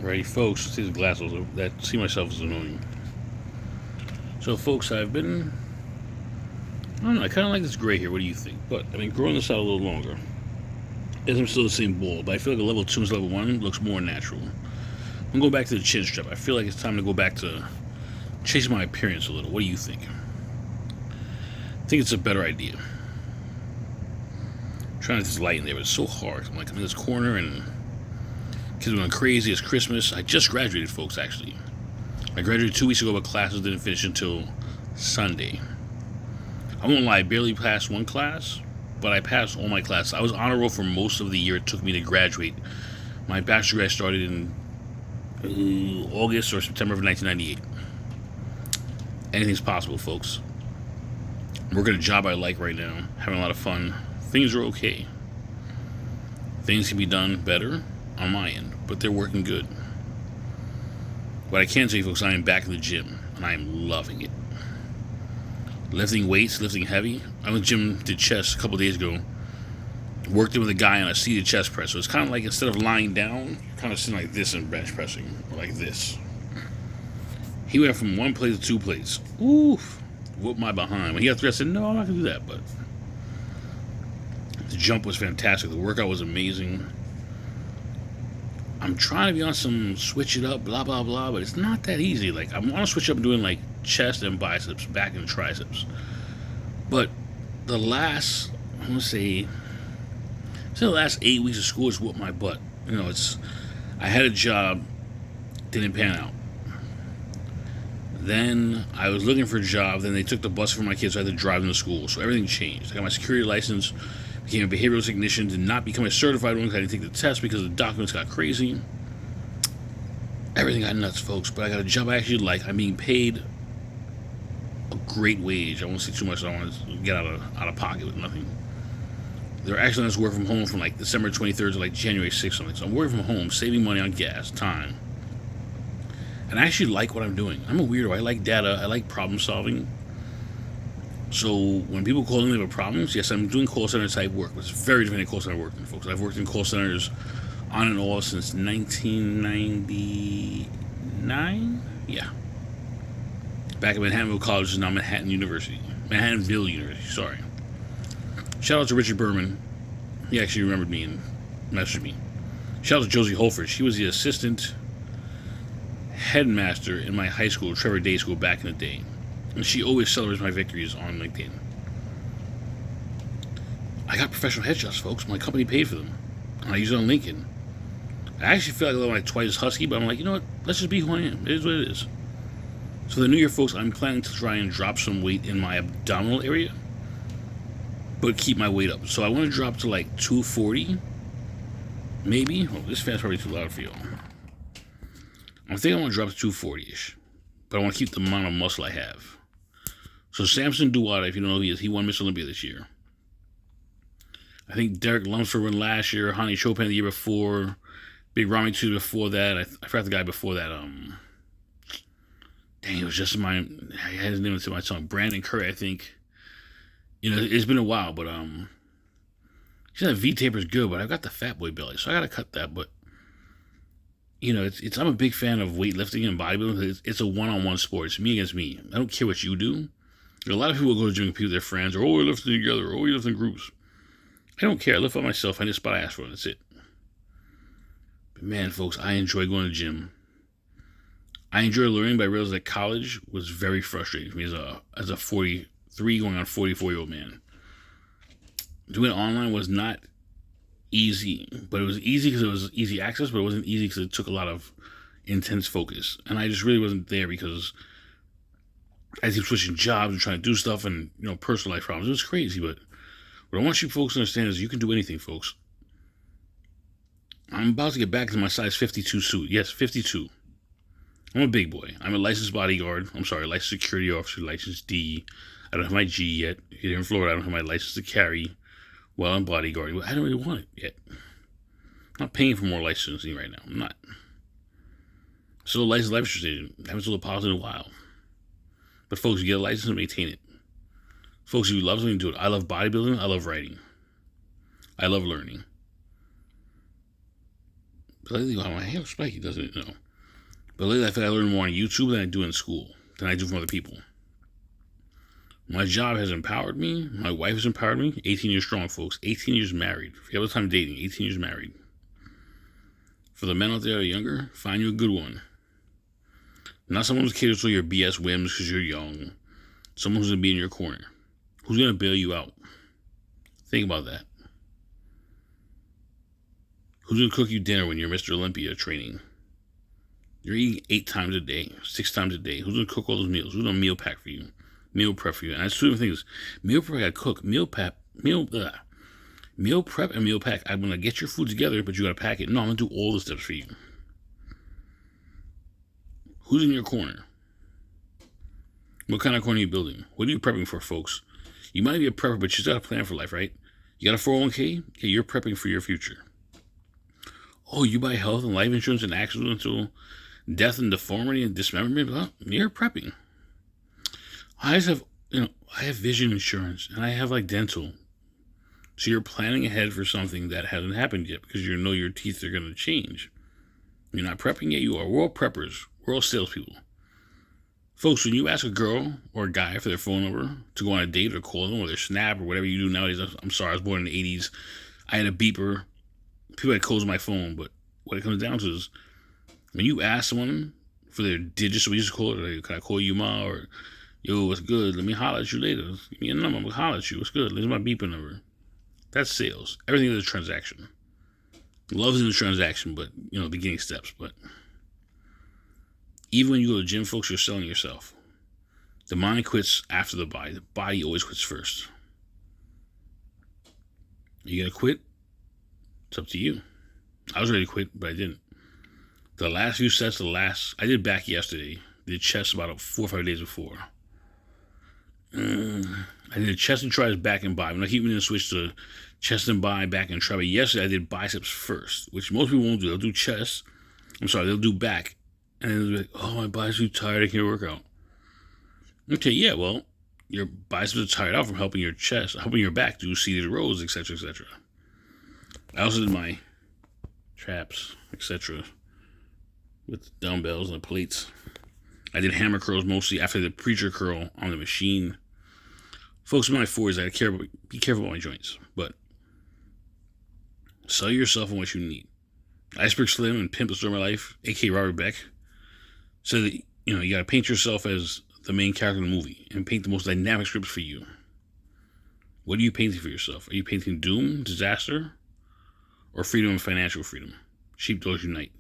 Alrighty, folks. See the glass that see myself as annoying. So, folks, I've been. I don't know. I kind of like this gray here. What do you think? But I mean, growing this out a little longer, as I'm still the same ball, but I feel like a level 2 and level 1 looks more natural. I'm going back to the chin strap. I feel like it's time to go back to chasing my appearance a little. What do you think? I think it's a better idea. I'm trying to just lighten there, but it's so hard. I'm in this corner and kids are going crazy. It's Christmas. I just graduated, folks, actually. I graduated 2 weeks ago, but classes didn't finish until Sunday. I won't lie, I barely passed one class, but I passed all my classes. I was on a roll for most of the year it took me to graduate. My bachelor's degree started in August or September of 1998. Anything's possible, folks. I'm working a job I like right now, having a lot of fun. Things are okay. Things can be done better on my end, but they're working good. What I can tell you, folks, I am back in the gym, and I am loving it. Lifting weights, lifting heavy. I went to the gym, did chest a couple days ago. Worked in with a guy on a seated chest press. So it's kind of like instead of lying down, you're kind of sitting like this and bench pressing, or like this. He went from one plate to 2 plates. Oof. Whooped my behind. When he got 3, I said, no, I'm not going to do that. But the jump was fantastic. The workout was amazing. I'm trying to be on some switch it up, blah, blah, blah, but it's not that easy. Like, I want to switch up and doing like chest and biceps, back and triceps. But the last, I want to say the last 8 weeks of school has whooped my butt. I had a job, didn't pan out. Then I was looking for a job. Then they took the bus for my kids, so I had to drive them to school. So everything changed. I got my security license, became a behavioral technician, did not become a certified one because I didn't take the test because the documents got crazy. Everything got nuts, folks. But I got a job I actually like. I'm being paid a great wage. I won't say too much. So I don't want to get out of pocket with nothing. They're actually letting us work from home from like December 23rd to like January 6th something. So I'm working from home, saving money on gas, time. And I actually like what I'm doing. I'm a weirdo. I like data. I like problem solving. So when people call in with problems, yes, I'm doing call center type work. It's very different than call center work, folks. I've worked in call centers on and off since 1999. Yeah. Back at Manhattanville College, is now Manhattanville University. Sorry. Shout out to Richard Berman. He actually remembered me and messaged me. Shout out to Josie Holford. She was the assistant headmaster in my high school, Trevor Day School, back in the day. And she always celebrates my victories on LinkedIn. I got professional headshots, folks. My company paid for them. And I use it on LinkedIn. I actually feel like I'm like twice as husky, but I'm like, you know what? Let's just be who I am. It is what it is. So the new year, folks, I'm planning to try and drop some weight in my abdominal area, but keep my weight up. So I want to drop to like 240, maybe. Oh, this fan's probably too loud for y'all. I think I want to drop to 240-ish, but I want to keep the amount of muscle I have. So Samson Duwada, if you don't know who he is, he won Miss Olympia this year. I think Derek Lunsford won last year, Hani Chopin the year before, Big Ramy 2 before that. I forgot the guy before that. Dang, it was just I had his name to my tongue. Brandon Curry, I think. It's been a while, but that V-taper is good, but I've got the fat boy belly, so I gotta cut that. But I'm a big fan of weightlifting and bodybuilding. It's a one-on-one sport. It's me against me. I don't care what you do. A lot of people go to the gym and compete with their friends, or we're lifting together, or we lift in groups. I don't care. I lift by myself. I just spot I ask for it. That's it. But man, folks, I enjoy going to the gym. I enjoy learning, but I realized that college was very frustrating for me as a 43 going on 44-year-old man. Doing it online was not easy, but it was easy because it was easy access, but it wasn't easy because it took a lot of intense focus. And I just really wasn't there because I keep switching jobs and trying to do stuff and, personal life problems. It was crazy, but what I want you folks to understand is you can do anything, folks. I'm about to get back to my size 52 suit. Yes, 52. I'm a big boy. I'm a licensed bodyguard. Licensed security officer, licensed D. I don't have my G yet. Here in Florida, I don't have my license to carry while I'm bodyguarding. I don't really want it yet. I'm not paying for more licensing right now. I'm not. Still a licensed life insurance agent. I haven't sold a policy in a while. But folks, you get a license and maintain it. Folks, if you love something, do it. I love bodybuilding. I love writing. I love learning. But lately, my hair spiky, doesn't it? No. But lately, I feel I learn more on YouTube than I do in school, than I do from other people. My job has empowered me. My wife has empowered me. 18 years strong, folks. 18 years married. Forget what time dating. 18 years married. For the men out there that are younger, find you a good one. Not someone who's caters to your BS whims because you're young. Someone who's going to be in your corner. Who's going to bail you out? Think about that. Who's going to cook you dinner when you're Mr. Olympia training? You're eating 8 times a day, 6 times a day. Who's going to cook all those meals? Who's going to meal pack for you? Meal prep for you. And that's two different things. Meal prep, I got to cook. Meal prep and meal pack. I'm going to get your food together, but you got to pack it. No, I'm going to do all the steps for you. Who's in your corner? What kind of corner are you building? What are you prepping for, folks? You might be a prepper, but you still got a plan for life, right? You got a 401k? Okay, you're prepping for your future. Oh, you buy health and life insurance and accidental death and deformity and dismemberment? Well, you're prepping. I have vision insurance and I have like dental. So you're planning ahead for something that hasn't happened yet because you know your teeth are going to change. You're not prepping yet, you are. We're all preppers. We're all salespeople. Folks, when you ask a girl or a guy for their phone number to go on a date or call them or their Snap or whatever you do nowadays, I'm sorry, I was born in the 80s. I had a beeper. People had closed my phone, but what it comes down to is when you ask someone for their digits, we used to call it, like, can I call you ma? Or, yo, what's good? Let me holler at you later. Give me a number, I'm going to holler at you. What's good? Here's my beeper number. That's sales. Everything is a transaction. Love is in the transaction, but, beginning steps. But even when you go to the gym, folks, you're selling yourself. The mind quits after the body. The body always quits first. You going to quit? It's up to you. I was ready to quit, but I didn't. The last few sets, I did back yesterday. Did chest about 4 or 5 days before. I did chest and tries, back and bi. I'm not keeping the switch to chest and bi, back and try. But yesterday I did biceps first, which most people won't do. They'll do chest. They'll do back. And then they'll be like, oh, my body's too tired, I can't work out. Okay, yeah, well, your biceps are tired out from helping your chest, helping your back do seated rows, etc., etc. I also did my traps, etc., with the dumbbells and the plates. I did hammer curls mostly after the preacher curl on the machine. Folks, in my 40s, be careful about my joints, but sell yourself on what you need. Iceberg Slim and Pimp the Story of My Life, a.k.a. Robert Beck, said that, you got to paint yourself as the main character in the movie and paint the most dynamic scripts for you. What are you painting for yourself? Are you painting doom, disaster, or freedom and financial freedom? Sheepdogs unite.